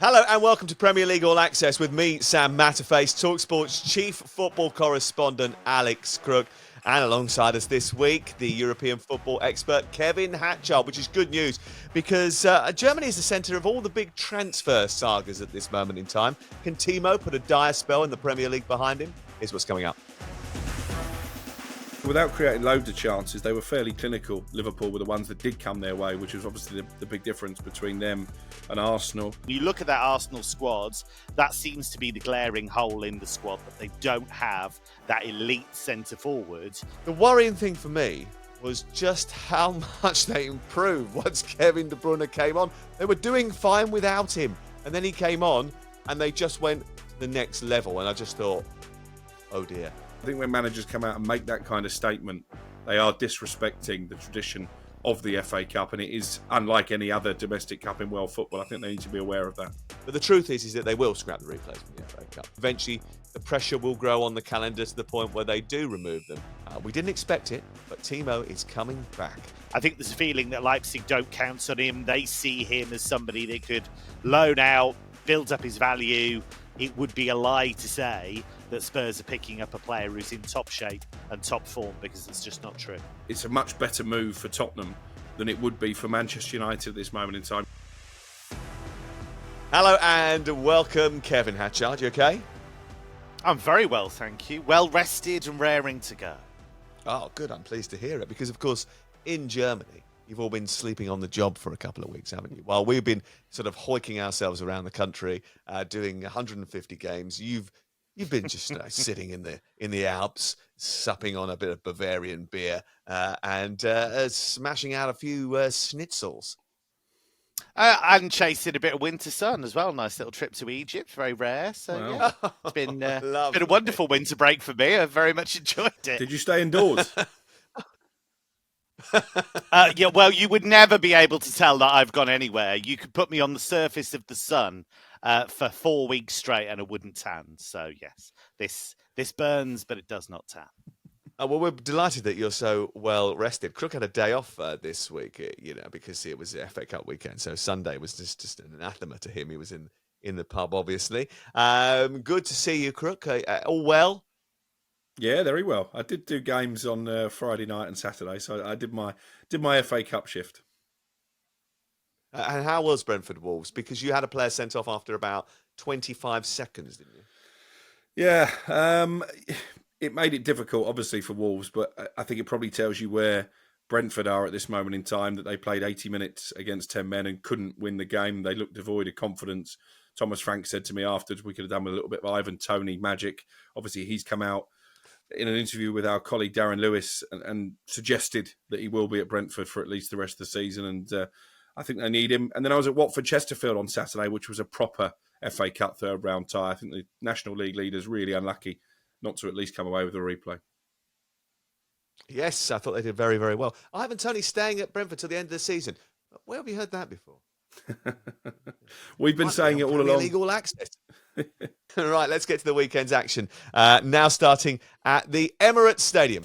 Hello and welcome to Premier League All Access with me, Sam Matterface, talkSPORT's chief football correspondent, Alex Crook, and alongside us this week, the European football expert, Kevin Hatchard, which is good news because Germany is the centre of all the big transfer sagas at this moment in time. Can Timo put a dire spell in the Premier League behind him? Here's what's coming up. Without creating loads of chances, they were fairly clinical. Liverpool were the ones that did come their way, which was obviously the big difference between them and Arsenal. You look at that Arsenal squad, that seems to be the glaring hole in the squad, that they don't have that elite centre-forward. The worrying thing for me was just how much they improved once Kevin De Bruyne came on. They were doing fine without him, and then he came on, and they just went to the next level, and I just thought, oh dear. I think when managers come out and make that kind of statement, they are disrespecting the tradition of the FA Cup, and it is unlike any other domestic cup in world football. I think they need to be aware of that. But the truth is that they will scrap the replays from the FA Cup. Eventually, the pressure will grow on the calendar to the point where they do remove them. We didn't expect it, but Timo is coming back. I think there's a feeling that Leipzig don't count on him. They see him as somebody that could loan out, build up his value. It would be a lie to say that Spurs are picking up a player who's in top shape and top form, because it's just not true. It's a much better move for Tottenham than it would be for Manchester United at this moment in time. Hello and welcome, Kevin Hatchard. You okay? I'm very well, thank you. Well rested and raring to go. Oh, good. I'm pleased to hear it because, of course, in Germany, you've all been sleeping on the job for a couple of weeks, haven't you? While we've been sort of hoiking ourselves around the country, doing 150 games, you've been just sitting in the Alps, supping on a bit of Bavarian beer, and smashing out a few schnitzels. And chasing a bit of winter sun as well. Nice little trip to Egypt, very rare. So Wow. yeah, it's been a wonderful winter break for me. I very much enjoyed it. Did you stay indoors? Yeah, well, you would never be able to tell that I've gone anywhere. You could put me on the surface of the sun for 4 weeks straight and I wouldn't tan. So yes, this burns, but it does not tan. Well, we're delighted that you're so well rested. Crook had a day off this week, because it was the FA Cup weekend. So Sunday was just an anathema to him. He was in the pub, obviously. Good to see you, Crook. All well? Yeah, very well. I did do games on Friday night and Saturday, so I did my FA Cup shift. And how was Brentford Wolves? Because you had a player sent off after about 25 seconds, didn't you? Yeah, it made it difficult, obviously, for Wolves, but I think it probably tells you where Brentford are at this moment in time, that they played 80 minutes against 10 men and couldn't win the game. They looked devoid of confidence. Thomas Frank said to me afterwards, we could have done with a little bit of Ivan Toney magic. Obviously, he's come out in an interview with our colleague Darren Lewis and suggested that he will be at Brentford for at least the rest of the season, and I think they need him. And then I was at Watford Chesterfield on Saturday, which was a proper FA Cup third round tie. I think the National League leaders really unlucky not to at least come away with a replay. Yes, I thought they did very, very well. Ivan Toney staying at Brentford till the end of the season. Where have you heard that before? We've been saying it all along. Legal access. Right, let's get to the weekend's action. Now starting at the Emirates Stadium.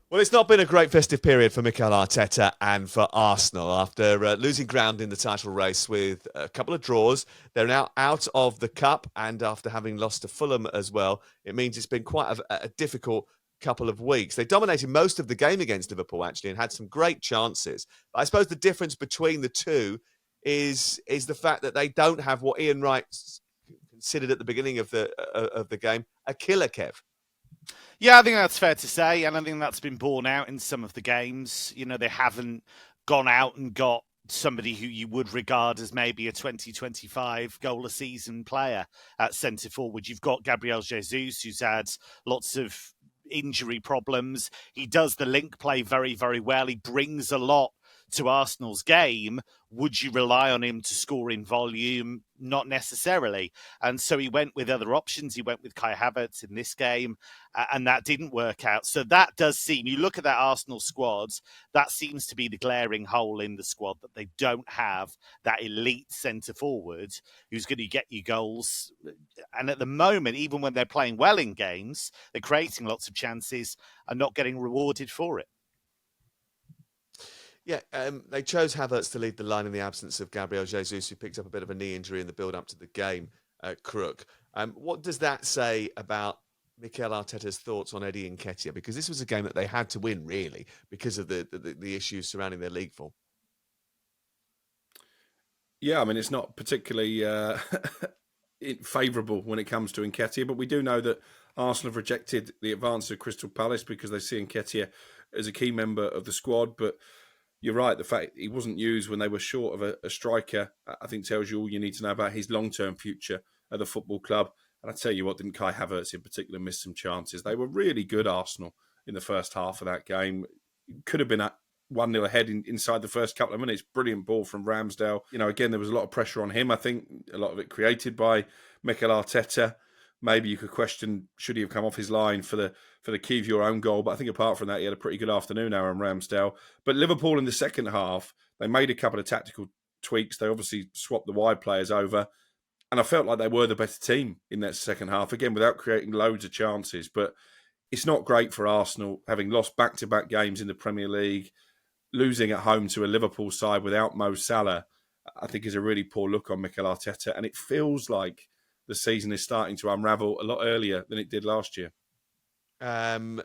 Well, it's not been a great festive period for Mikel Arteta and for Arsenal. After losing ground in the title race with a couple of draws, they're now out of the Cup, and after having lost to Fulham as well, it means it's been quite a difficult couple of weeks. They dominated most of the game against Liverpool, actually, and had some great chances. But I suppose the difference between the two is the fact that they don't have what Ian Wright considered at the beginning of the game a killer, Kev. Yeah, I think that's fair to say, and I think that's been borne out in some of the games. You know, they haven't gone out and got somebody who you would regard as maybe a 20-25 goal a season player at centre forward. You've got Gabriel Jesus, who's had lots of injury problems. He does the link play very, very well. He brings a lot to Arsenal's game. Would you rely on him to score in volume? Not necessarily. And so he went with other options. He went with Kai Havertz in this game, and that didn't work out. So that does seem, you look at that Arsenal squad, that seems to be the glaring hole in the squad, that they don't have that elite centre-forward who's going to get you goals. And at the moment, even when they're playing well in games, they're creating lots of chances and not getting rewarded for it. Yeah, they chose Havertz to lead the line in the absence of Gabriel Jesus, who picked up a bit of a knee injury in the build-up to the game at Crook. What does that say about Mikel Arteta's thoughts on Eddie Nketiah? Because this was a game that they had to win, really, because of the issues surrounding their league form. Yeah, I mean, it's not particularly favourable when it comes to Nketiah, but we do know that Arsenal have rejected the advance of Crystal Palace because they see Nketiah as a key member of the squad. But you're right, the fact he wasn't used when they were short of a striker, I think tells you all you need to know about his long-term future at the football club. And I tell you what, didn't Kai Havertz in particular miss some chances? They were really good, Arsenal, in the first half of that game. Could have been at 1-0 ahead inside the first couple of minutes. Brilliant ball from Ramsdale. You know, again, there was a lot of pressure on him. I think a lot of it created by Mikel Arteta. Maybe you could question, should he have come off his line for the key of your own goal? But I think apart from that, he had a pretty good afternoon, Aaron Ramsdale. But Liverpool in the second half, they made a couple of tactical tweaks. They obviously swapped the wide players over. And I felt like they were the better team in that second half, again, without creating loads of chances. But it's not great for Arsenal, having lost back-to-back games in the Premier League. Losing at home to a Liverpool side without Mo Salah, I think is a really poor look on Mikel Arteta. And it feels like the season is starting to unravel a lot earlier than it did last year. Gunners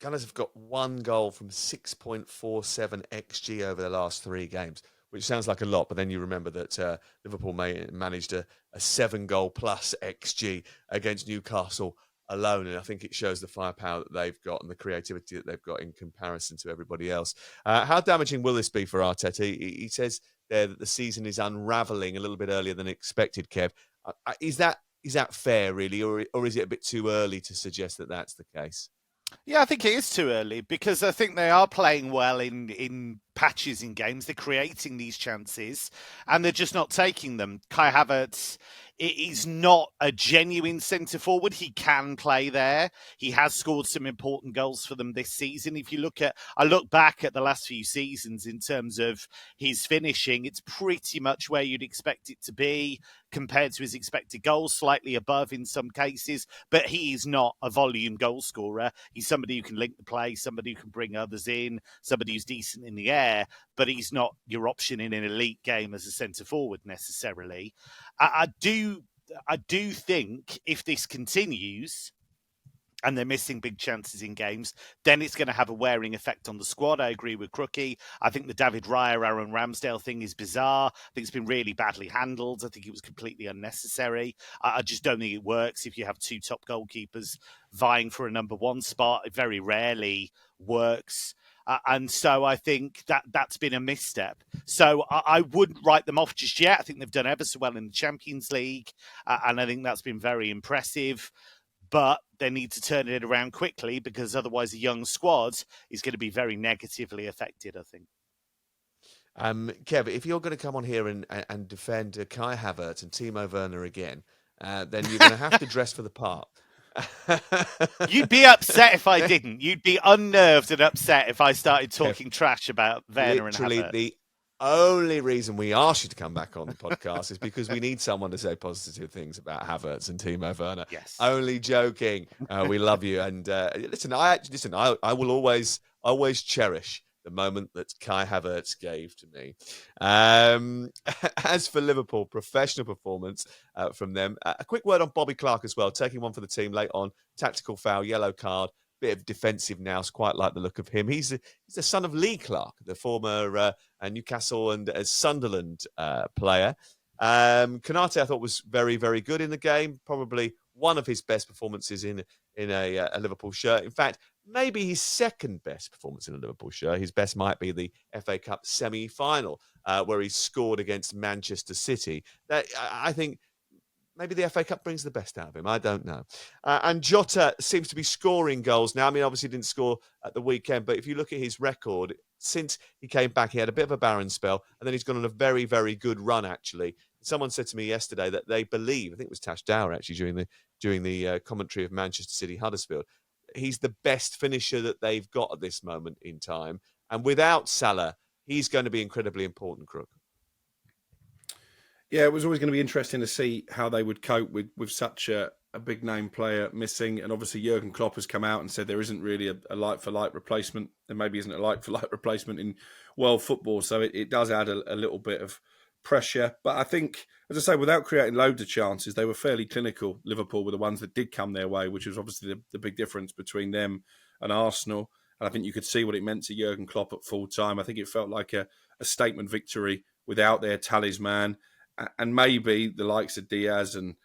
have got one goal from 6.47 XG over the last 3 games, which sounds like a lot, but then you remember that Liverpool managed a 7-goal plus XG against Newcastle alone, and I think it shows the firepower that they've got and the creativity that they've got in comparison to everybody else. How damaging will this be for Arteta? He says there that the season is unravelling a little bit earlier than expected, Kev. Is that fair, really, or is it a bit too early to suggest that that's the case? Yeah, I think it is too early because I think they are playing well in patches in games. They're creating these chances and they're just not taking them. Kai Havertz is not a genuine centre forward. He can play there. He has scored some important goals for them this season. If you I look back at the last few seasons in terms of his finishing, it's pretty much where you'd expect it to be compared to his expected goals, slightly above in some cases, but he is not a volume goal scorer. He's somebody who can link the play, somebody who can bring others in, somebody who's decent in the air, but he's not your option in an elite game as a centre forward necessarily. I do think if this continues and they're missing big chances in games, then it's going to have a wearing effect on the squad. I agree with Crookie. I think the David Raya, Aaron Ramsdale thing is bizarre. I think it's been really badly handled. I think it was completely unnecessary. I just don't think it works if you have 2 top goalkeepers vying for a number 1 spot. It very rarely works. And so I think that's been a misstep. So I wouldn't write them off just yet. I think they've done ever so well in the Champions League. And I think that's been very impressive. But they need to turn it around quickly because otherwise a young squad is going to be very negatively affected, I think. Kev, if you're going to come on here and defend Kai Havertz and Timo Werner again, then you're going to have to dress for the part. You'd be upset if I didn't. You'd be unnerved and upset if I started talking trash about Werner and Havertz. The only reason we asked you to come back on the podcast is because we need someone to say positive things about Havertz and Timo Werner. Yes. Only joking. We love you. And listen, I will always cherish the moment that Kai Havertz gave to me. As for Liverpool, professional performance from them. A quick word on Bobby Clark as well, taking one for the team late on. Tactical foul, yellow card. Bit of defensive nous, quite like the look of him. He's the son of Lee Clark, the former Newcastle and Sunderland player. Konate, I thought, was very, very good in the game. Probably one of his best performances in a Liverpool shirt. In fact, maybe his second best performance in a Liverpool shirt. His best might be the FA Cup semi-final, where he scored against Manchester City. I think maybe the FA Cup brings the best out of him. I don't know. And Jota seems to be scoring goals now. I mean, obviously didn't score at the weekend, but if you look at his record, since he came back, he had a bit of a barren spell, and then he's gone on a very, very good run, actually. Someone said to me yesterday that they believe, I think it was Tash Dower, actually, during the commentary of Manchester City Huddersfield, he's the best finisher that they've got at this moment in time. And without Salah, he's going to be incredibly important, Crook. Yeah, it was always going to be interesting to see how they would cope with such a a big name player missing, and obviously Jurgen Klopp has come out and said there isn't really a like for like replacement. There maybe isn't a like for like replacement in world football, so it does add a little bit of pressure. But I think, as I say, without creating loads of chances, they were fairly clinical. Liverpool were the ones that did come their way, which was obviously the big difference between them and Arsenal. And I think you could see what it meant to Jurgen Klopp at full time. I think it felt like a statement victory without their talisman, and maybe the likes of Diaz and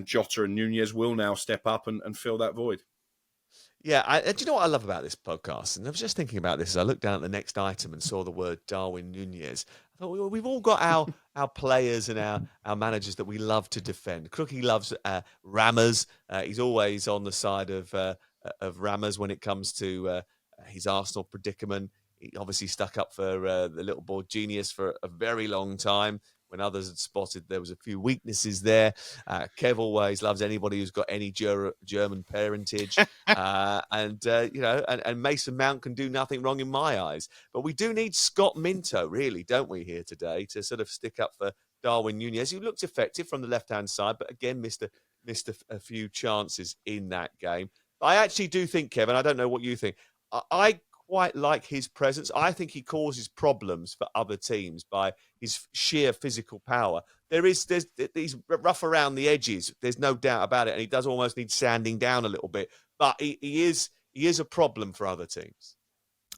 Jota and Nunez will now step up and fill that void. Yeah, do you know what I love about this podcast? And I was just thinking about this as I looked down at the next item and saw the word Darwin Nunez. I thought we've all got our players and our managers that we love to defend. Crookie loves Rammers. He's always on the side of Rammers when it comes to his Arsenal predicament. He obviously stuck up for the little boy Genius for a very long time, when others had spotted there was a few weaknesses there. Kev always loves anybody who's got any German parentage. And Mason Mount can do nothing wrong in my eyes. But we do need Scott Minto, really, don't we, here today, to sort of stick up for Darwin Nunez, who looked effective from the left-hand side, but again missed a few chances in that game. I actually do think, Kevin, I don't know what you think, I quite like his presence. I think he causes problems for other teams by his sheer physical power. There's he's rough around the edges. There's no doubt about it, and he does almost need sanding down a little bit. But he is a problem for other teams.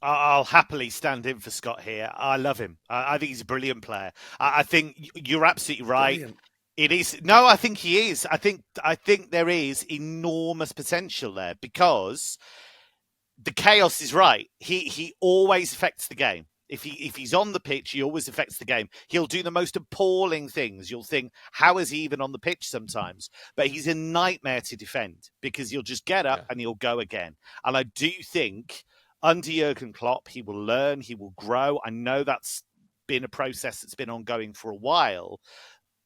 I'll happily stand in for Scott here. I love him. I think he's a brilliant player. I think you're absolutely right. Brilliant. It is. No, I think he is. I think there is enormous potential there, because the chaos is right. He always affects the game. If he's on the pitch, he always affects the game. He'll do the most appalling things. You'll think, how is he even on the pitch sometimes? But he's a nightmare to defend, because he'll just get up and he'll go again. And I do think under Jurgen Klopp, he will learn, he will grow. I know that's been a process that's been ongoing for a while,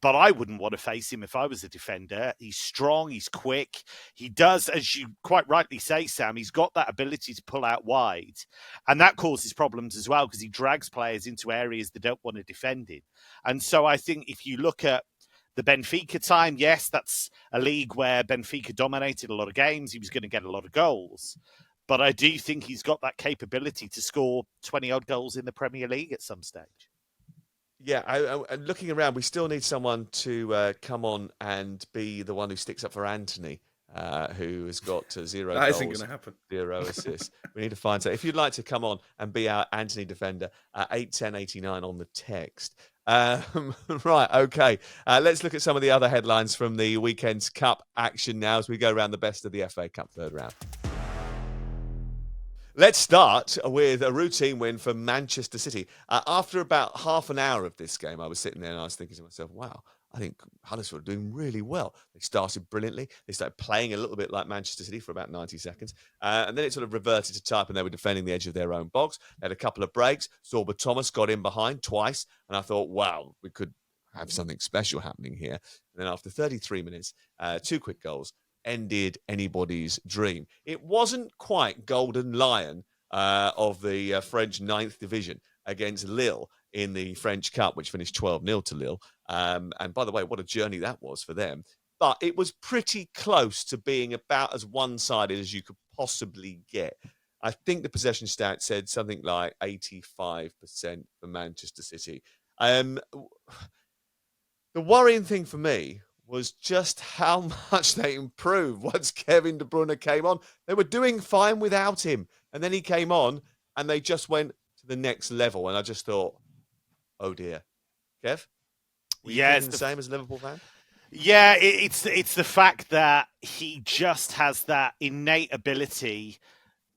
but I wouldn't want to face him if I was a defender. He's strong, he's quick. He does, as you quite rightly say, Sam, he's got that ability to pull out wide. And that causes problems as well, because he drags players into areas they don't want to defend in. And so I think if you look at the Benfica time, yes, that's a league where Benfica dominated a lot of games. He was going to get a lot of goals. But I do think he's got that capability to score 20-odd goals in the Premier League at some stage. Yeah, and looking around, we still need someone to come on and be the one who sticks up for Anthony, who has got 0 goals. That isn't going to happen. 0 assists. We need to find someone. If you'd like to come on and be our Anthony defender, 81089 on the text. Right, okay. Let's look at some of the other headlines from the weekend's Cup action now as we go around the best of the FA Cup third round. Let's start with a routine win for Manchester City. After about half an hour of this game, I was sitting there and I was thinking to myself, wow, I think Huddersfield are doing really well. They started brilliantly. They started playing a little bit like Manchester City for about 90 seconds. And then it sort of reverted to type, and they were defending the edge of their own box. They had a couple of breaks. Sorba Thomas got in behind twice. And I thought, wow, we could have something special happening here. And then after 33 minutes, 2 quick goals ended anybody's dream. It wasn't quite Golden Lion of the French 9th Division against Lille in the French Cup, which finished 12-0 to Lille. And by the way, what a journey that was for them. But it was pretty close to being about as one-sided as you could possibly get. I think the possession stat said something like 85% for Manchester City. The worrying thing for me was just how much they improved once Kevin De Bruyne came on. They were doing fine without him. And then he came on and they just went to the next level. And I just thought, oh dear. Kev? Were you feeling the same as a Liverpool fan? Yeah, it's the fact that he just has that innate ability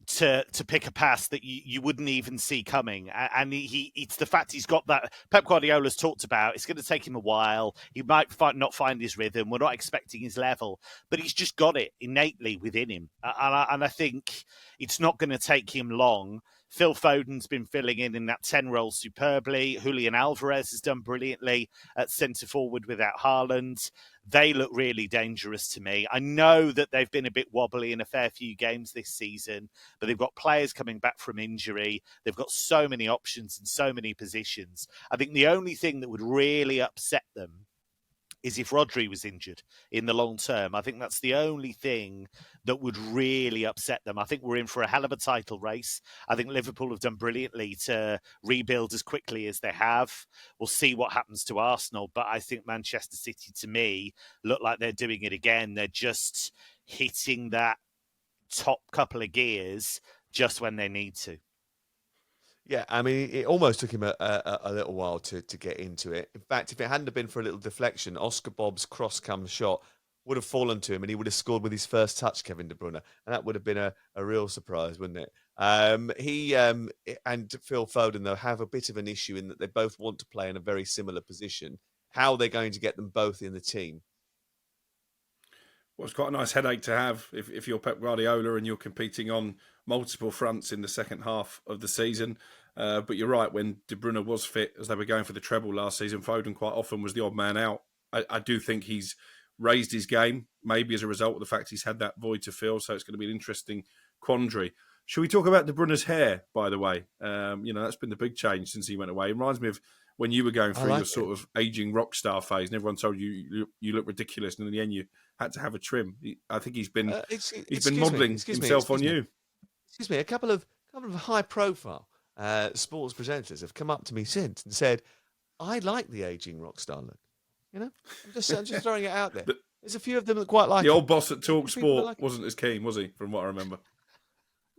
to pick a pass that you wouldn't even see coming. And it's the fact he's got that. Pep Guardiola's talked about, it's going to take him a while. He might not find his rhythm. We're not expecting his level, but he's just got it innately within him. And I think it's not going to take him long. Phil Foden's been filling in that 10 role superbly. Julian Alvarez has done brilliantly at centre-forward without Haaland. They look really dangerous to me. I know that they've been a bit wobbly in a fair few games this season, but they've got players coming back from injury. They've got so many options in so many positions. I think the only thing that would really upset them is if Rodri was injured in the long term. I think that's the only thing that would really upset them. I think we're in for a hell of a title race. I think Liverpool have done brilliantly to rebuild as quickly as they have. We'll see what happens to Arsenal, but I think Manchester City, to me, look like they're doing it again. They're just hitting that top couple of gears just when they need to. Yeah, I mean, it almost took him a little while to get into it. In fact, if it hadn't have been for a little deflection, Oscar Bob's cross-come shot would have fallen to him and he would have scored with his first touch, Kevin De Bruyne. And that would have been a real surprise, wouldn't it? He and Phil Foden, though, have a bit of an issue in that they both want to play in a very similar position. How are they going to get them both in the team? Well, it's quite a nice headache to have if you're Pep Guardiola and you're competing on multiple fronts in the second half of the season. But you're right, when De Bruyne was fit, as they were going for the treble last season, Foden quite often was the odd man out. I do think he's raised his game, maybe as a result of the fact he's had that void to fill, so it's going to be an interesting quandary. Should we talk about De Bruyne's hair, by the way? That's been the big change since he went away. It reminds me of when you were going through your sort of aging rock star phase and everyone told you look ridiculous, and in the end you had to have a trim. I think he's been modelling himself on you. Excuse me, a couple of high profile sports presenters have come up to me since and said, I like the aging rock star look. I'm just throwing it out there. There's a few of them that quite like it. The old boss at talkSPORT wasn't as keen, was he? From what I remember.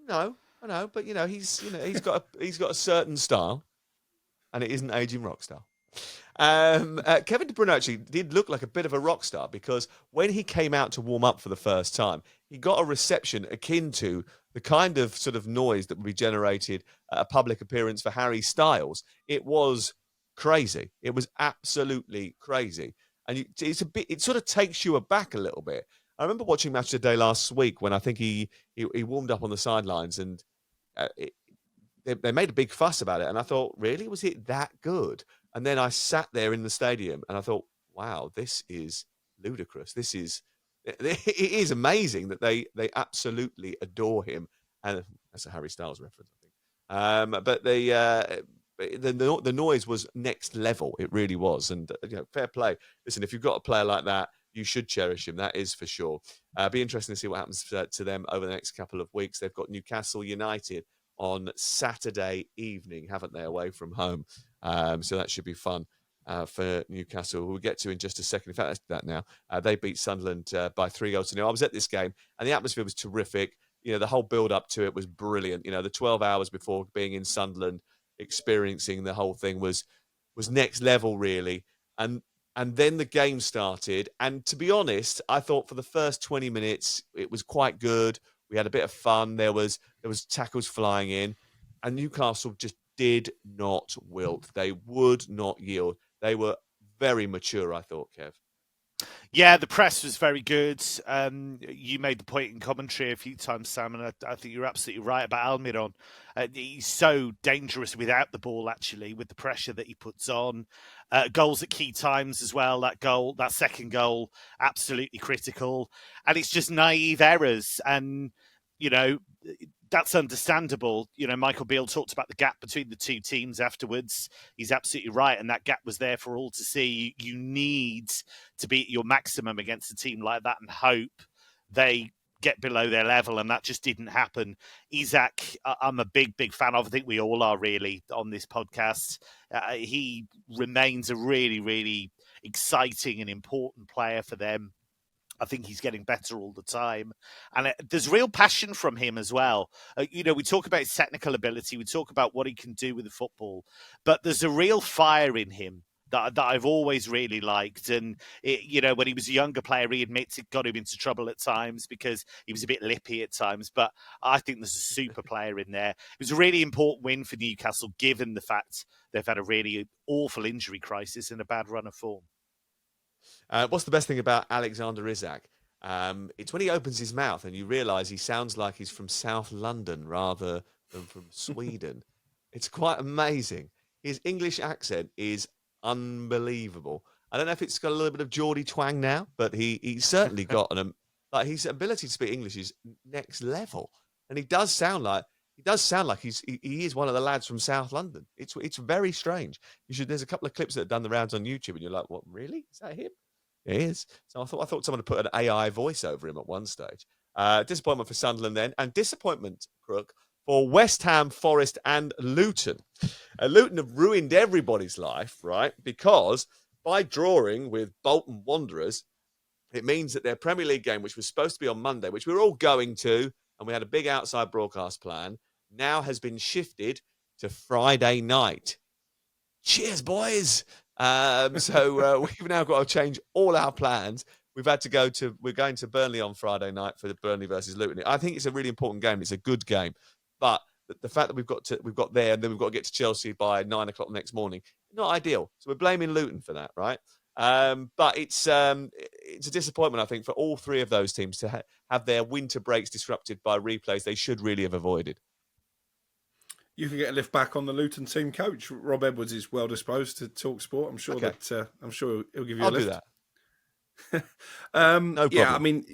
No, I know, but he's got a certain style, and it isn't aging rock star. Kevin De Bruyne actually did look like a bit of a rock star because when he came out to warm up for the first time, he got a reception akin to the kind of sort of noise that would be generated at a public appearance for Harry Styles. It was crazy. It was absolutely crazy. And it sort of takes you aback a little bit. I remember watching Match of the Day last week when I think he warmed up on the sidelines and they made a big fuss about it. And I thought, really? Was it that good? And then I sat there in the stadium and I thought, wow, this is ludicrous. It is amazing that they absolutely adore him. And that's a Harry Styles reference, I think. But the noise was next level. It really was. And fair play. Listen, if you've got a player like that, you should cherish him. That is for sure. Be interesting to see what happens to them over the next couple of weeks. They've got Newcastle United on Saturday evening, haven't they, away from home? So that should be fun for Newcastle, who we'll get to in just a second. In fact, let's do that now. They beat Sunderland by 3-0. I was at this game, and the atmosphere was terrific. The whole build-up to it was brilliant. The 12 hours before being in Sunderland, experiencing the whole thing was next level, really. And then the game started. And to be honest, I thought for the first 20 minutes, it was quite good. We had a bit of fun. There was tackles flying in. And Newcastle just did not wilt. They would not yield. They were very mature, I thought, Kev. Yeah, the press was very good. You made the point in commentary a few times, Sam, and I think you're absolutely right about Almiron. He's so dangerous without the ball, actually, with the pressure that he puts on. Goals at key times as well. That second goal, absolutely critical. And it's just naive errors. And, that's understandable. Michael Beale talked about the gap between the two teams afterwards. He's absolutely right. And that gap was there for all to see. You need to be at your maximum against a team like that and hope they get below their level. And that just didn't happen. Isak, I'm a big, big fan of. I think we all are really on this podcast. He remains a really, really exciting and important player for them. I think he's getting better all the time. And there's real passion from him as well. We talk about his technical ability. We talk about what he can do with the football. But there's a real fire in him that I've always really liked. And, when he was a younger player, he admits it got him into trouble at times because he was a bit lippy at times. But I think there's a super player in there. It was a really important win for Newcastle, given the fact they've had a really awful injury crisis and a bad run of form. What's the best thing about Alexander Isak? It's when he opens his mouth and you realise he sounds like he's from South London rather than from Sweden. It's quite amazing. His English accent is unbelievable. I don't know if it's got a little bit of Geordie twang now, but he's certainly got his ability to speak English is next level, and he does sound like he is one of the lads from South London. It's very strange. There's a couple of clips that have done the rounds on YouTube, and you're like, what, really? Is that him? He is. So I thought someone had put an AI voice over him at one stage. Disappointment for Sunderland then, and disappointment, Crook, for West Ham, Forest, and Luton. Luton have ruined everybody's life, right? Because by drawing with Bolton Wanderers, it means that their Premier League game, which was supposed to be on Monday, which we were all going to, and we had a big outside broadcast plan, now has been shifted to Friday night. Cheers, boys. We've now got to change all our plans. We're going to Burnley on Friday night for the Burnley versus Luton. I think it's a really important game. It's a good game. But the fact that we've got there and then we've got to get to Chelsea by 9 o'clock the next morning, not ideal. So we're blaming Luton for that, right? But it's a disappointment, I think, for all three of those teams to have their winter breaks disrupted by replays they should really have avoided. You can get a lift back on the Luton team coach. Rob Edwards is well disposed to talk sport. I'm sure he'll give you a lift. I'll do that. No problem. Yeah, I mean,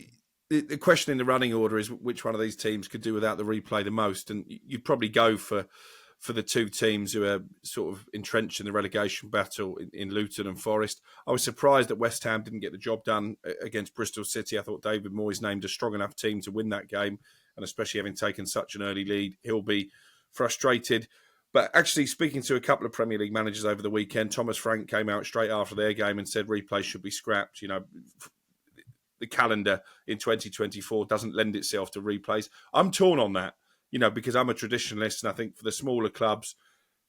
the question in the running order is which one of these teams could do without the replay the most, and you'd probably go for the two teams who are sort of entrenched in the relegation battle in Luton and Forest. I was surprised that West Ham didn't get the job done against Bristol City. I thought David Moyes named a strong enough team to win that game, and especially having taken such an early lead, he'll be frustrated. But actually, speaking to a couple of Premier League managers over the weekend, Thomas Frank came out straight after their game and said replays should be scrapped. You know, the calendar in 2024 doesn't lend itself to replays. I'm torn on that, you know, because I'm a traditionalist, and I think for the smaller clubs,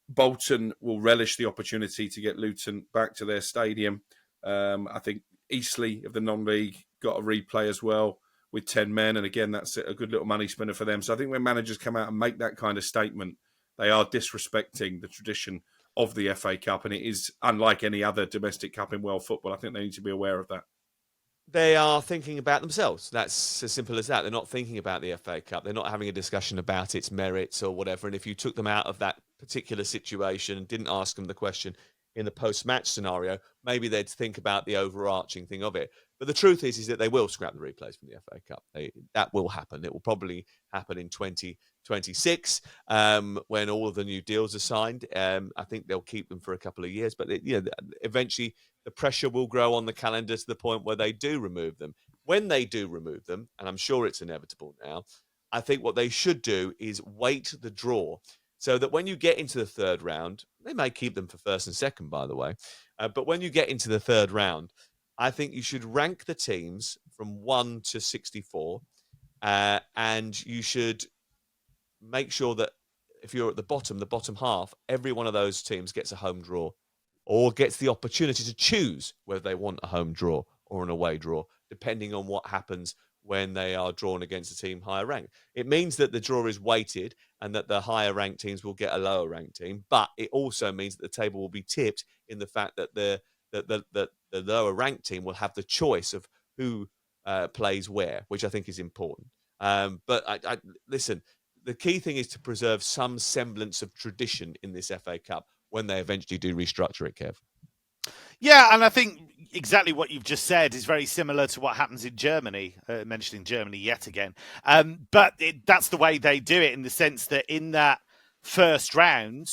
Bolton will relish the opportunity to get Luton back to their stadium. I think Eastleigh of the non-league got a replay as well with 10 men, and again, that's a good little money spinner for them. So I think when managers come out and make that kind of statement, they are disrespecting the tradition of the FA Cup, and it is unlike any other domestic cup in world football. I think they need to be aware of that. They are thinking about themselves. That's as simple as that. They're not thinking about the FA Cup. They're not having a discussion about its merits or whatever. And if you took them out of that particular situation and didn't ask them the question in the post-match scenario, maybe they'd think about the overarching thing of it. But the truth is that they will scrap the replays from the FA Cup. That will happen. It will probably happen in 2026 when all of the new deals are signed. I think they'll keep them for a couple of years, but eventually the pressure will grow on the calendar to the point where they do remove them. When they do remove them, and I'm sure it's inevitable now, I think what they should do is wait the draw so that when you get into the third round, they may keep them for first and second, by the way, but when you get into the third round, I think you should rank the teams from 1 to 64, and you should make sure that if you're at the bottom half, every one of those teams gets a home draw or gets the opportunity to choose whether they want a home draw or an away draw, depending on what happens when they are drawn against a team higher ranked. It means that the draw is weighted and that the higher ranked teams will get a lower ranked team, but it also means that the table will be tipped in the fact that the lower ranked team will have the choice of who plays where, which I think is important. But I listen, the key thing is to preserve some semblance of tradition in this FA Cup when they eventually do restructure it, Kev. Yeah, and I think exactly what you've just said is very similar to what happens in Germany, mentioning Germany yet again. But that's the way they do it, in the sense that in that first round,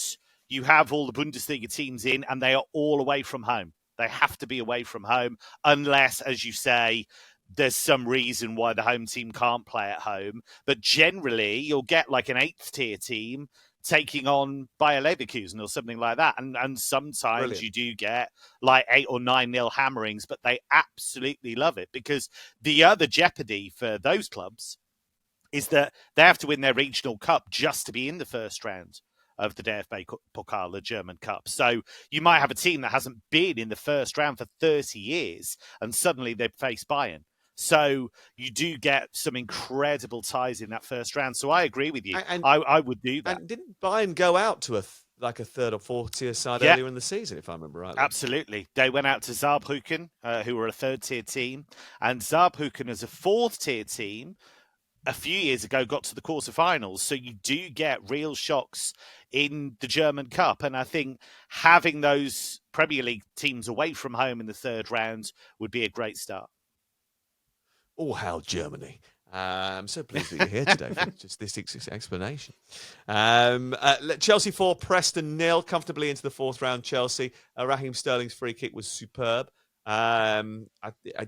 you have all the Bundesliga teams in and they are all away from home. They have to be away from home unless, as you say, there's some reason why the home team can't play at home. But generally, you'll get like an 8th tier team taking on Bayer Leverkusen or something like that. And sometimes Brilliant. You do get like 8 or 9-0 hammerings, but they absolutely love it, because the other jeopardy for those clubs is that they have to win their regional cup just to be in the first round of the DFB Pokal, the German Cup. So you might have a team that hasn't been in the first round for 30 years and suddenly they face BeIN. So you do get some incredible ties in that first round. So I agree with you. I would do that. And didn't BeIN go out to a third or fourth tier side earlier in the season, if I remember right? Absolutely. They went out to Saarbrücken, who were a 3rd tier team. And Saarbrücken, as a 4th tier team, a few years ago got to the quarterfinals. So you do get real shocks in the German Cup. And I think having those Premier League teams away from home in the third round would be a great start. Oh, how Germany. I'm so pleased that you're here today for just this explanation. Chelsea 4, Preston 0, comfortably into the 4th round. Chelsea. Raheem Sterling's free kick was superb. I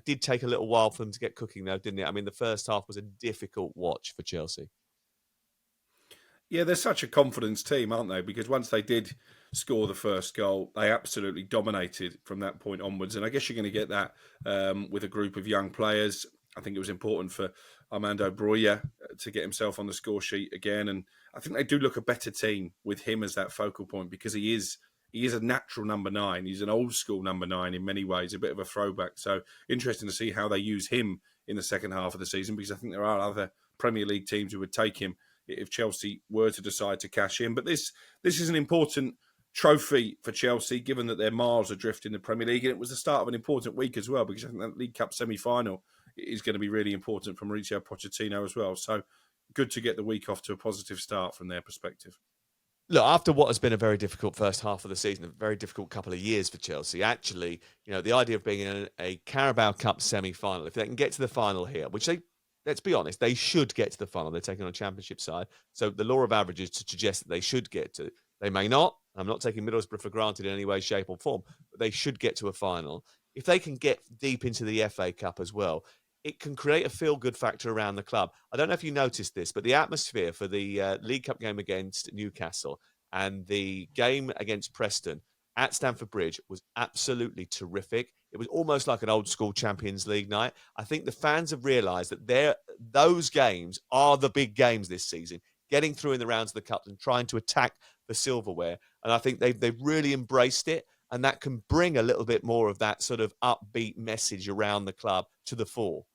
did take a little while for them to get cooking, though, didn't it? I mean, the first half was a difficult watch for Chelsea. Yeah, they're such a confidence team, aren't they? Because once they did score the first goal, they absolutely dominated from that point onwards. And I guess you're going to get that with a group of young players. I think it was important for Armando Broja to get himself on the score sheet again. And I think they do look a better team with him as that focal point, because he is a natural number 9. He's an old school number 9 in many ways, a bit of a throwback. So interesting to see how they use him in the second half of the season, because I think there are other Premier League teams who would take him if Chelsea were to decide to cash in. But this is an important trophy for Chelsea, given that they're miles adrift in the Premier League. And it was the start of an important week as well, because I think that League Cup semi-final is going to be really important for Mauricio Pochettino as well. So good to get the week off to a positive start from their perspective. Look, after what has been a very difficult first half of the season, a very difficult couple of years for Chelsea, actually, the idea of being in a Carabao Cup semi-final, if they can get to the final here, which let's be honest, they should get to the final. They're taking on a championship side. So the law of averages to suggest that they should get to. They may not. I'm not taking Middlesbrough for granted in any way, shape or form, but they should get to a final. If they can get deep into the FA Cup as well, it can create a feel-good factor around the club. I don't know if you noticed this, but the atmosphere for the League Cup game against Newcastle and the game against Preston at Stamford Bridge was absolutely terrific. It was almost like an old-school Champions League night. I think the fans have realised that those games are the big games this season, getting through in the rounds of the Cup and trying to attack the silverware. And I think they've really embraced it, and that can bring a little bit more of that sort of upbeat message around the club to the fore.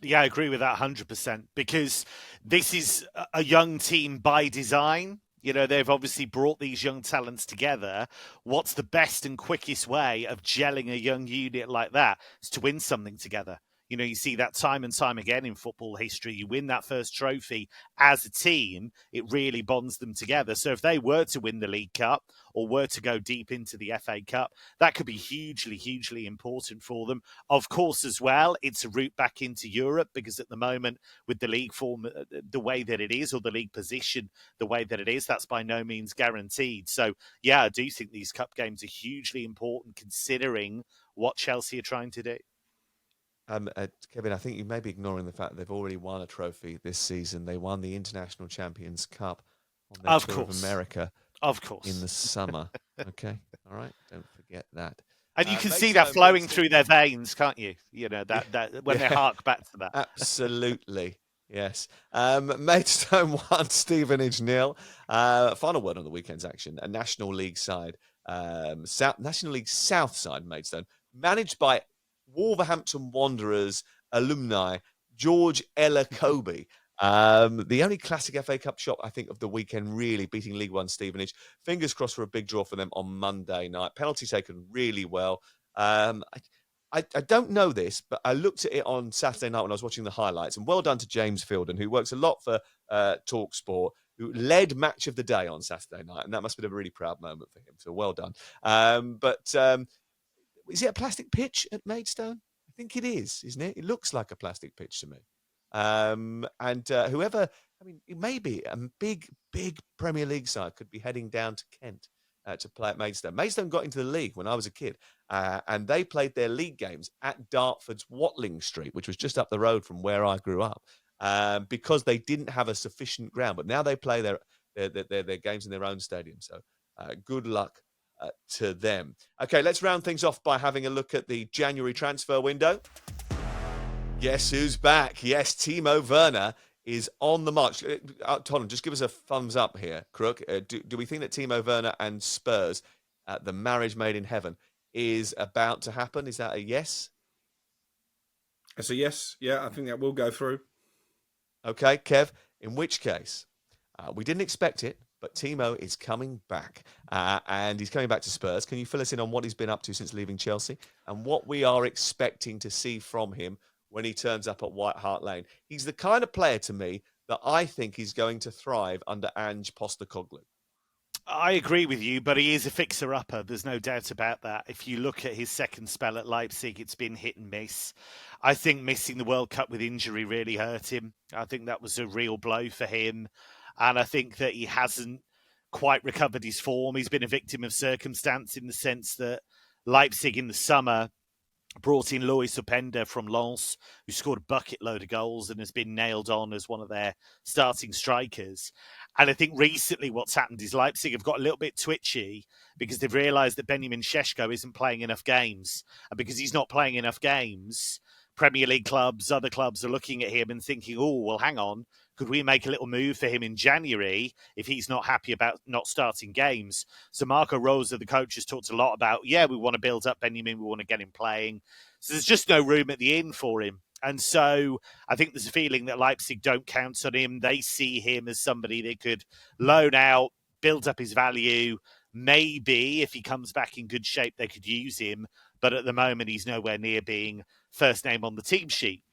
Yeah, I agree with that 100%, because this is a young team by design. They've obviously brought these young talents together. What's the best and quickest way of gelling a young unit like that? Is to win something together. You see that time and time again in football history. You win that first trophy as a team, it really bonds them together. So if they were to win the League Cup or were to go deep into the FA Cup, that could be hugely, hugely important for them. Of course, as well, it's a route back into Europe, because at the moment, with the league form the way that it is, or the league position the way that it is, that's by no means guaranteed. So, yeah, I do think these cup games are hugely important, considering what Chelsea are trying to do. Kevin, I think you may be ignoring the fact that they've already won a trophy this season. They won the International Champions Cup on their tour of America. Of course. In the summer. Okay. All right. Don't forget that. And you can see that flowing through their veins, can't you? That when they hark back to that. Absolutely. Yes. Maidstone 1, Stevenage 0. Final word on the weekend's action. A National League side, National League South side, Maidstone, managed by Wolverhampton Wanderers alumni George Elakobe. The only classic FA Cup shot, I think, of the weekend, really beating League One Stevenage. Fingers crossed for a big draw for them on Monday night. Penalty taken really well. I don't know this, but I looked at it on Saturday night when I was watching the highlights. And well done to James Fielden, who works a lot for talkSPORT, who led match of the day on Saturday night. And that must have been a really proud moment for him. So well done. Is it a plastic pitch at Maidstone? I think it is, isn't it? It looks like a plastic pitch to me. Whoever, it may be a big Premier League side could be heading down to Kent to play at Maidstone. Maidstone got into the league when I was a kid, and they played their league games at Dartford's Watling Street, which was just up the road from where I grew up, because they didn't have a sufficient ground. But now they play their games in their own stadium. So good luck to them. Okay, let's round things off by having a look at the January transfer window. Guess who's back? Yes, Timo Werner is on the march. Tottenham, just give us a thumbs up here, Crook. Do we think that Timo Werner and Spurs, the marriage made in heaven, is about to happen? Is that a yes? It's a yes. Yeah, I think that will go through. Okay, Kev, in which case, we didn't expect it, but Timo is coming back, and he's coming back to Spurs. Can you fill us in on what he's been up to since leaving Chelsea and what we are expecting to see from him when he turns up at White Hart Lane? He's the kind of player to me that I think is going to thrive under Ange Postecoglou. I agree with you, but he is a fixer-upper. There's no doubt about that. If you look at his second spell at Leipzig, it's been hit and miss. I think missing the World Cup with injury really hurt him. I think that was a real blow for him. And I think that he hasn't quite recovered his form. He's been a victim of circumstance in the sense that Leipzig in the summer brought in Lois Openda from Lens, who scored a bucket load of goals and has been nailed on as one of their starting strikers. And I think recently what's happened is Leipzig have got a little bit twitchy because they've realised that Benjamin Šeško isn't playing enough games. And because he's not playing enough games, Premier League clubs, other clubs are looking at him and thinking, oh, well, hang on, could we make a little move for him in January if he's not happy about not starting games? So Marco Rosa, the coach, has talked a lot about, we want to build up Benjamin, we want to get him playing. So there's just no room at the inn for him. And so I think there's a feeling that Leipzig don't count on him. They see him as somebody they could loan out, build up his value. Maybe if he comes back in good shape, they could use him. But at the moment, he's nowhere near being first name on the team sheet.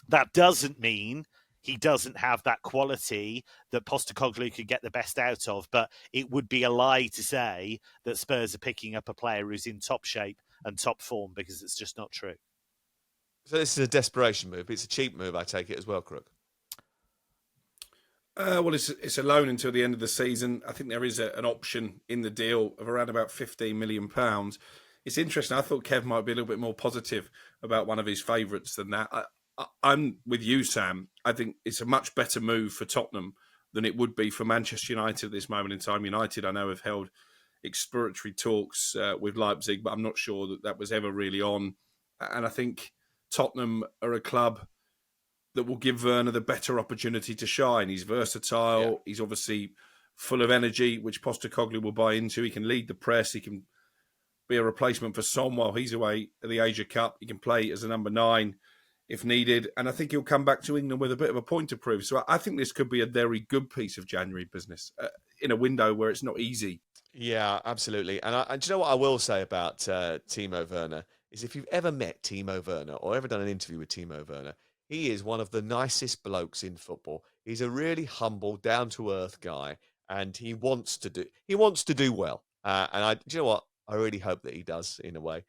That doesn't mean he doesn't have that quality that Postecoglou could get the best out of. But it would be a lie to say that Spurs are picking up a player who's in top shape and top form, because it's just not true. So this is a desperation move. It's a cheap move, I take it as well, Crook. Well, it's a loan until the end of the season. I think there is an option in the deal of around about £15 million. It's interesting. I thought Kev might be a little bit more positive about one of his favourites than that. I'm with you, Sam. I think it's a much better move for Tottenham than it would be for Manchester United at this moment in time. United, I know, have held exploratory talks with Leipzig, but I'm not sure that was ever really on. And I think Tottenham are a club that will give Werner the better opportunity to shine. He's versatile. Yeah. He's obviously full of energy, which Postecoglou will buy into. He can lead the press. He can be a replacement for Son while he's away at the Asia Cup. He can play as a number 9 if needed. And I think he'll come back to England with a bit of a point to prove. So I think this could be a very good piece of January business in a window where it's not easy. Yeah, absolutely. And do you know what I will say about Timo Werner? Is if you've ever met Timo Werner or ever done an interview with Timo Werner, he is one of the nicest blokes in football. He's a really humble, down-to-earth guy, and he wants to do well. Do you know what? I really hope that he does, in a way.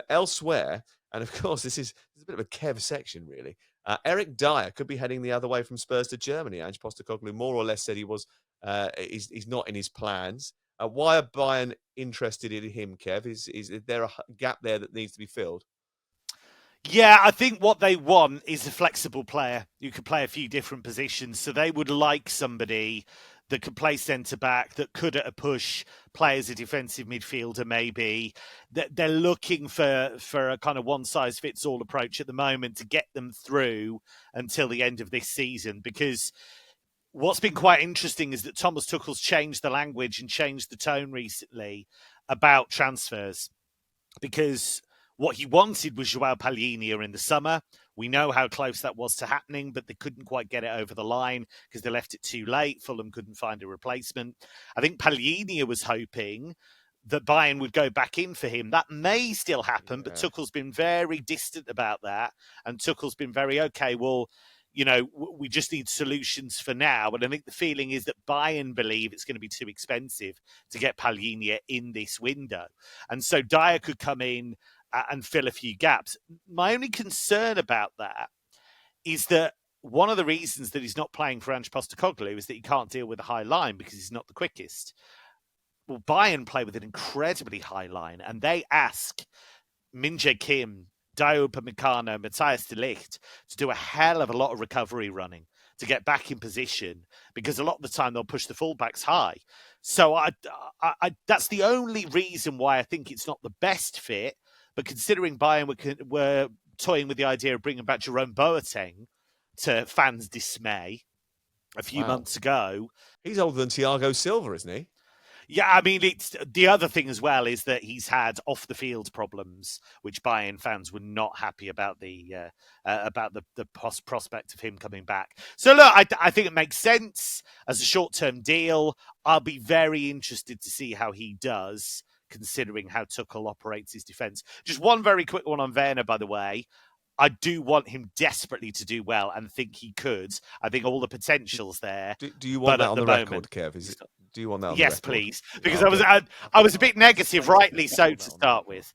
Elsewhere, and of course, this is a bit of a Kev section, really. Eric Dier could be heading the other way from Spurs to Germany. Ange Postecoglou more or less said he was. He's not in his plans. Why are BeIN interested in him, Kev? Is there a gap there that needs to be filled? Yeah, I think what they want is a flexible player who can play a few different positions. So they would like somebody that could play centre-back, that could at a push play as a defensive midfielder maybe. They're looking for a kind of one-size-fits-all approach at the moment to get them through until the end of this season. Because what's been quite interesting is that Thomas Tuchel's changed the language and changed the tone recently about transfers. Because what he wanted was João Palhinha in the summer. We know how close that was to happening, but they couldn't quite get it over the line because they left it too late. Fulham couldn't find a replacement. I think Palhinha was hoping that BeIN would go back in for him. That may still happen, but Tuchel's been very distant about that. And Tuchel's been very, okay, well, you know, we just need solutions for now. And I think the feeling is that BeIN believe it's going to be too expensive to get Palhinha in this window. And so Dier could come in and fill a few gaps. My only concern about that is that one of the reasons that he's not playing for Ange Postecoglou is that he can't deal with a high line because he's not the quickest. Well, BeIN play with an incredibly high line, and they ask Min-Jae Kim, Dayot Upamecano, Matthias de Ligt to do a hell of a lot of recovery running to get back in position, because a lot of the time they'll push the fullbacks high. So I that's the only reason why I think it's not the best fit. But considering BeIN were toying with the idea of bringing back Jerome Boateng, to fans' dismay, a few months ago. He's older than Thiago Silva, isn't he? Yeah, I mean, it's the other thing as well is that he's had off-the-field problems, which BeIN fans were not happy about the prospect of him coming back. So look, I think it makes sense as a short-term deal. I'll be very interested to see how he does, considering how Tuchel operates his defence. Just one very quick one on Werner, by the way. I do want him desperately to do well and think he could. I think all the potential's there. Do you want that on the record, Kev? Do you want that on the record? Yes, please. Because I was a bit negative, rightly so, to start with.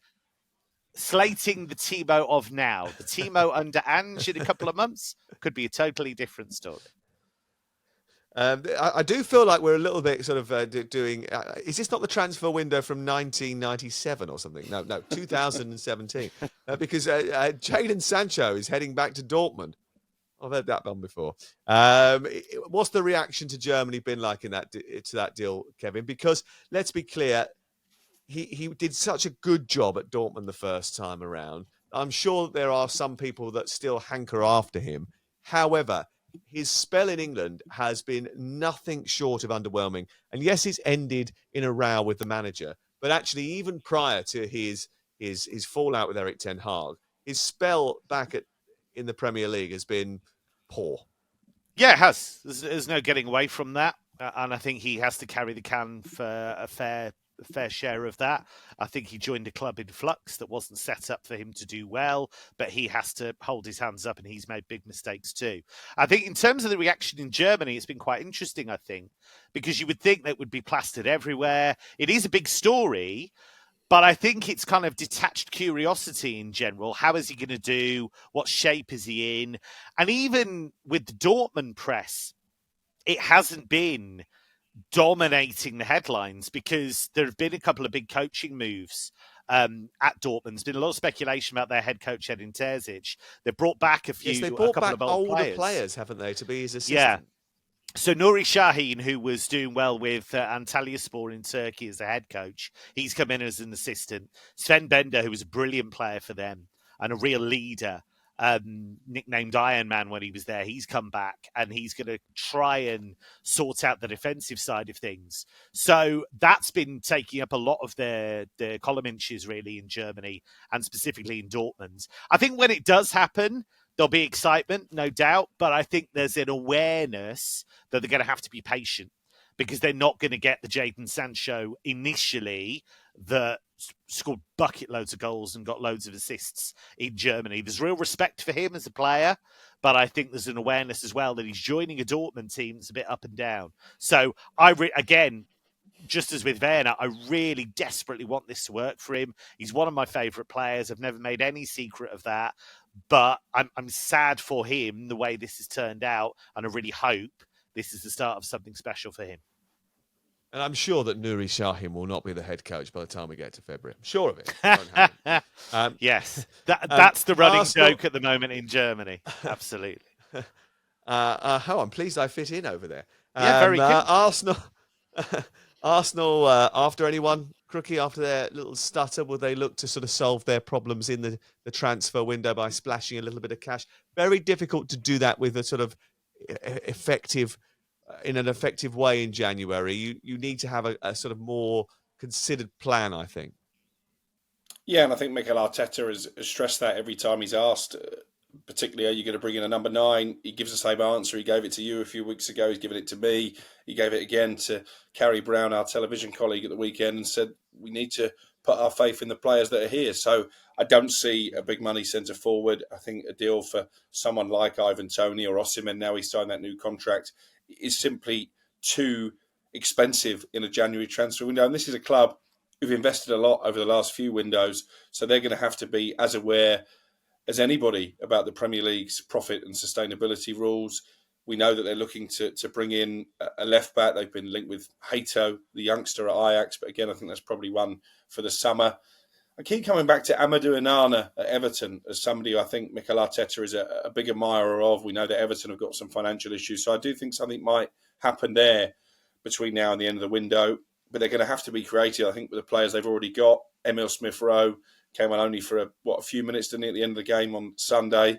Slating the Timo of now. The Timo under Ange in a couple of months could be a totally different story. I do feel like we're a little bit sort of doing. Is this not the transfer window from 1997 or something? No, 2017. Because Jadon Sancho is heading back to Dortmund. I've heard that one before. What's the reaction to Germany been like to that deal, Kevin? Because let's be clear, he did such a good job at Dortmund the first time around. I'm sure there are some people that still hanker after him. However, his spell in England has been nothing short of underwhelming. And yes, it's ended in a row with the manager, but actually, even prior to his fallout with Erik Ten Hag, his spell back in the Premier League has been poor. Yeah, it has. There's no getting away from that. And I think he has to carry the can for a fair share of that. I think he joined a club in flux that wasn't set up for him to do well, but he has to hold his hands up, and he's made big mistakes too. I think in terms of the reaction in Germany, it's been quite interesting, I think, because you would think that would be plastered everywhere. It is a big story, but I think it's kind of detached curiosity in general. How is he going to do? What shape is he in? And even with the Dortmund press, it hasn't been dominating the headlines because there have been a couple of big coaching moves at Dortmund. There's been a lot of speculation about their head coach, Edin Terzic. They brought back a couple of older players, haven't they, to be his assistant? Yeah. So Nuri Sahin, who was doing well with Antalyaspor in Turkey as the head coach, he's come in as an assistant. Sven Bender, who was a brilliant player for them and a real leader, nicknamed Iron Man when he was there, he's come back and he's going to try and sort out the defensive side of things. So that's been taking up a lot of their column inches really in Germany and specifically in Dortmund. I think when it does happen, there'll be excitement, no doubt, but I think there's an awareness that they're going to have to be patient because they're not going to get the Jadon Sancho initially that scored bucket loads of goals and got loads of assists in Germany. There's real respect for him as a player, but I think there's an awareness as well that he's joining a Dortmund team that's a bit up and down. So again, just as with Werner, I really desperately want this to work for him. He's one of my favourite players. I've never made any secret of that. But I'm sad for him, the way this has turned out, and I really hope this is the start of something special for him. And I'm sure that Nuri Sahin will not be the head coach by the time we get to February. I'm sure of it. Yes, that's the running joke at the moment in Germany. Absolutely. I'm pleased I fit in over there. Yeah, very good. Arsenal, after anyone, Crookie, after their little stutter, will they look to sort of solve their problems in the transfer window by splashing a little bit of cash? Very difficult to do that with a sort of in an effective way in January. You need to have a sort of more considered plan, I think. Yeah, and I think Mikel Arteta has stressed that every time he's asked, particularly, are you going to bring in a number 9? He gives the same answer. He gave it to you a few weeks ago. He's given it to me. He gave it again to Carrie Brown, our television colleague at the weekend, and said, we need to put our faith in the players that are here. So I don't see a big money centre forward. I think a deal for someone like Ivan Toney or Osimhen, now he's signed that new contract, is simply too expensive in a January transfer window. And this is a club who've invested a lot over the last few windows, so they're going to have to be as aware as anybody about the Premier League's profit and sustainability rules. We know that they're looking to bring in a left back. They've been linked with Hato, the youngster at Ajax, but again, I think that's probably one for the summer. I keep coming back to Amadou Onana at Everton as somebody who I think Mikel Arteta is a big admirer of. We know that Everton have got some financial issues, so I do think something might happen there between now and the end of the window, but they're going to have to be creative, I think, with the players they've already got. Emil Smith-Rowe came on only for a few minutes, didn't he, at the end of the game on Sunday.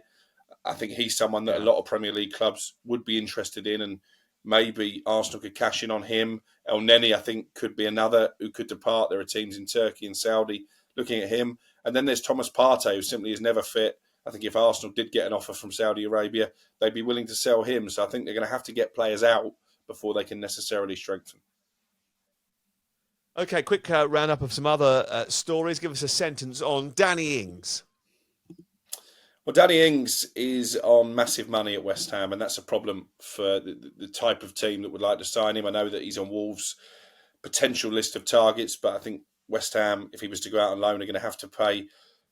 I think he's someone that a lot of Premier League clubs would be interested in, and maybe Arsenal could cash in on him. El Neni, I think, could be another who could depart. There are teams in Turkey and Saudi looking at him. And then there's Thomas Partey, who simply is never fit. I think if Arsenal did get an offer from Saudi Arabia, they'd be willing to sell him. So I think they're going to have to get players out before they can necessarily strengthen. Okay, quick roundup of some other stories. Give us a sentence on Danny Ings. Well, Danny Ings is on massive money at West Ham, and that's a problem for the type of team that would like to sign him. I know that he's on Wolves' potential list of targets, but I think West Ham, if he was to go out on loan, are going to have to pay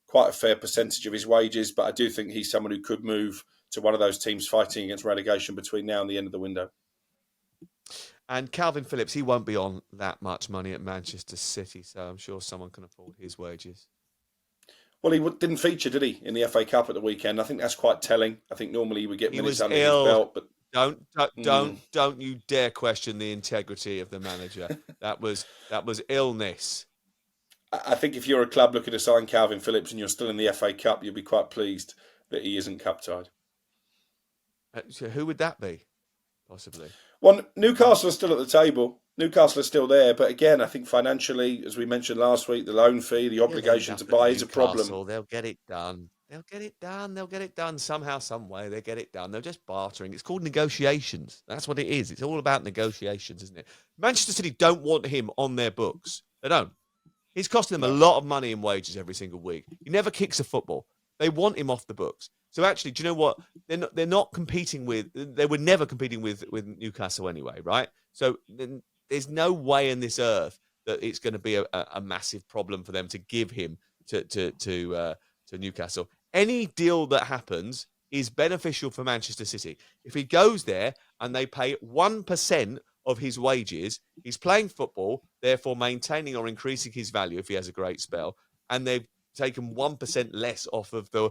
quite a fair percentage of his wages. But I do think he's someone who could move to one of those teams fighting against relegation between now and the end of the window. And Calvin Phillips, he won't be on that much money at Manchester City, so I'm sure someone can afford his wages. Well, he didn't feature, did he, in the FA Cup at the weekend? I think that's quite telling. I think normally he would get minutes under his belt, but don't you dare question the integrity of the manager. That was illness. I think if you're a club looking to sign Calvin Phillips and you're still in the FA Cup, you'll be quite pleased that he isn't cup tied. So who would that be, possibly? Well, Newcastle are still at the table. Newcastle are still there, but again, I think financially, as we mentioned last week, the loan fee, the obligation to buy is a problem. They'll get it done. They'll get it done somehow, some way. They get it done. They're just bartering. It's called negotiations. That's what it is. It's all about negotiations, isn't it? Manchester City don't want him on their books. They don't. He's costing them a lot of money in wages every single week. He never kicks a football. They want him off the books. So actually, do you know what? They're not competing with. They were never competing with Newcastle anyway, right? So there's no way in this earth that it's going to be a massive problem for them to give him to Newcastle. Any deal that happens is beneficial for Manchester City. If he goes there and they pay 1% of his wages, he's playing football, therefore maintaining or increasing his value if he has a great spell, and they've taken 1% less off of the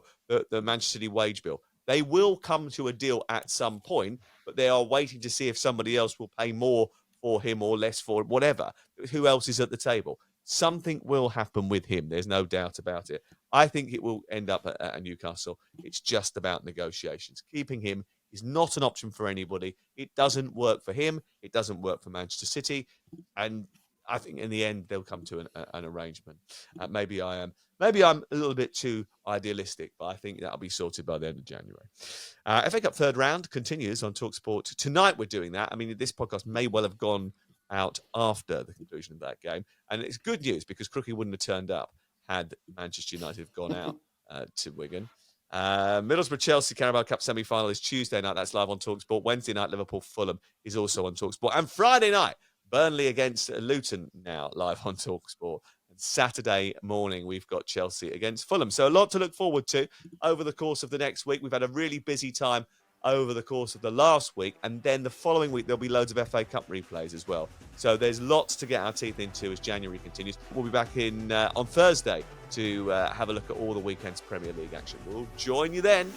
Manchester City wage bill. They will come to a deal at some point, but they are waiting to see if somebody else will pay more for him or less for him, whatever. Who else is at the table? Something will happen with him. There's no doubt about it. I think it will end up at Newcastle. It's just about negotiations. Keeping him is not an option for anybody. It doesn't work for him. It doesn't work for Manchester City. And I think in the end, they'll come to an arrangement. Maybe I'm a little bit too idealistic, but I think that'll be sorted by the end of January. FA Cup third round continues on talkSPORT. Tonight we're doing that. I mean, this podcast may well have gone out after the conclusion of that game. And it's good news because Crookie wouldn't have turned up had Manchester United have gone out to Wigan. Middlesbrough-Chelsea Carabao Cup semi-final is Tuesday night. That's live on talkSPORT. Wednesday night, Liverpool-Fulham is also on talkSPORT. And Friday night, Burnley against Luton now live on talkSPORT. And Saturday morning, we've got Chelsea against Fulham. So a lot to look forward to over the course of the next week. We've had a really busy time over the course of the last week. And then the following week, there'll be loads of FA Cup replays as well. So there's lots to get our teeth into as January continues. We'll be back in on Thursday to have a look at all the weekend's Premier League action. We'll join you then.